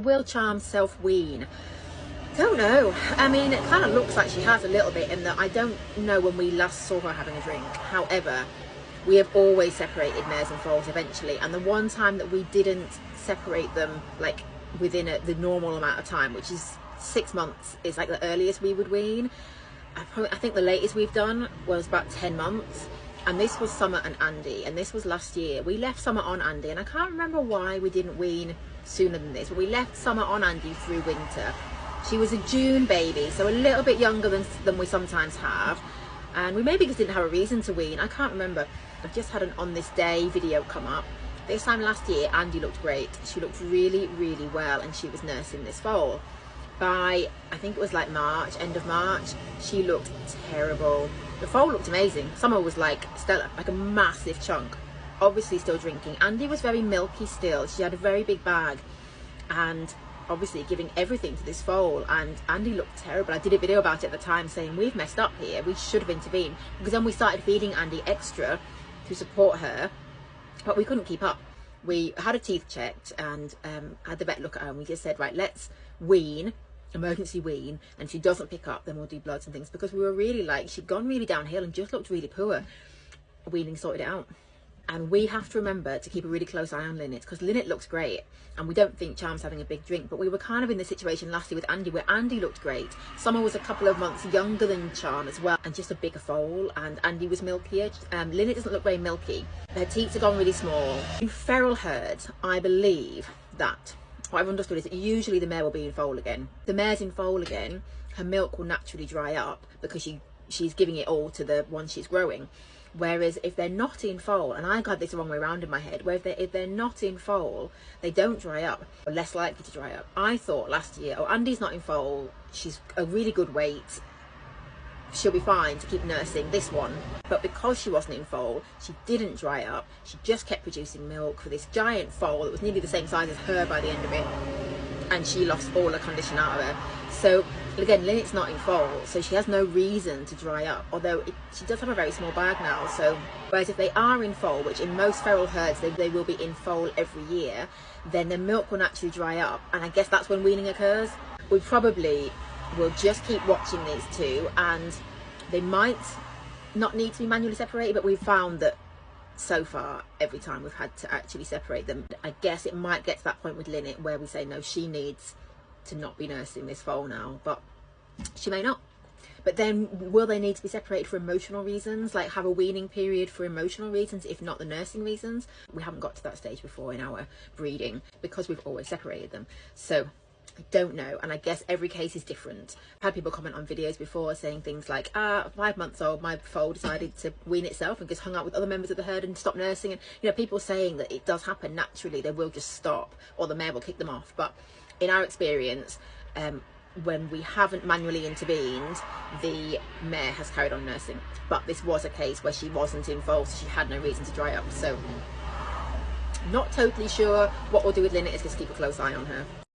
Will Charm self-wean? Don't know. I mean, it kind of looks like she has a little bit, in that I don't know when we last saw her having a drink. However, we have always separated mares and foals eventually, and the one time that we didn't separate them like within the normal amount of time, which is 6 months, is like the earliest we would wean. I think the latest we've done was about 10 months, and this was Summer and Andy, and this was last year. We left Summer on Andy, and I can't remember why we didn't wean sooner than this, but we left Summer on Andy through winter. She was a June baby, so a little bit younger than we sometimes have, and we maybe just didn't have a reason to wean. I can't remember. I've just had an on this day video come up. This time last year, Andy looked great. She looked really, really well, and she was nursing this foal. By, I think it was like March, end of March, she looked terrible. The foal looked amazing. Summer was like stellar, like a massive chunk. Obviously still drinking. Andy was very milky still. She had a very big bag, and obviously giving everything to this foal, and Andy looked terrible. I did a video about it at the time saying we've messed up here, we should have intervened, because then we started feeding Andy extra to support her, but we couldn't keep up. We had her teeth checked and had the vet look at her, and we just said, right, let's wean, emergency wean, and if she doesn't pick up, then we'll do bloods and things, because we were really like, she'd gone really downhill and just looked really poor. Weaning sorted it out. And we have to remember to keep a really close eye on Lynette, because Lynette looks great, and we don't think Charm's having a big drink, but we were kind of in the situation last year with Andy where Andy looked great. Summer was a couple of months younger than Charm as well, and just a bigger foal, and Andy was milkier. Lynette doesn't look very milky. Her teats have gone really small. In feral herds, I believe that what I've understood is that usually the mare will be in foal again. The mare's in foal again, her milk will naturally dry up because she's giving it all to the one she's growing. Whereas if they're not in foal, and I got this the wrong way around in my head, where if they're not in foal, they don't dry up, or less likely to dry up. I thought last year, oh, Andy's not in foal, she's a really good weight, she'll be fine to keep nursing this one. But because she wasn't in foal, she didn't dry up, she just kept producing milk for this giant foal that was nearly the same size as her by the end of it, and she lost all her condition out of her. So again, Lynette's not in foal, so she has no reason to dry up, although she does have a very small bag now. So whereas if they are in foal, which in most feral herds they will be in foal every year, then the milk will naturally dry up, and I guess that's when weaning occurs. We probably will just keep watching these two, and they might not need to be manually separated, but we've found that so far every time we've had to actually separate them. I guess it might get to that point with Lynette where we say no, she needs to not be nursing this foal now, but she may not. But then will they need to be separated for emotional reasons, like have a weaning period for emotional reasons, if not the nursing reasons? We haven't got to that stage before in our breeding because we've always separated them, so I don't know, and I guess every case is different. I've had people comment on videos before saying things like, 5 months old, my foal decided to wean itself and just hung out with other members of the herd and stopped nursing. And you know, people saying that it does happen naturally, they will just stop, or the mare will kick them off. But in our experience, when we haven't manually intervened, the mare has carried on nursing. But this was a case where she wasn't in foal, so she had no reason to dry up. So not totally sure. What we'll do with Lynette is just keep a close eye on her.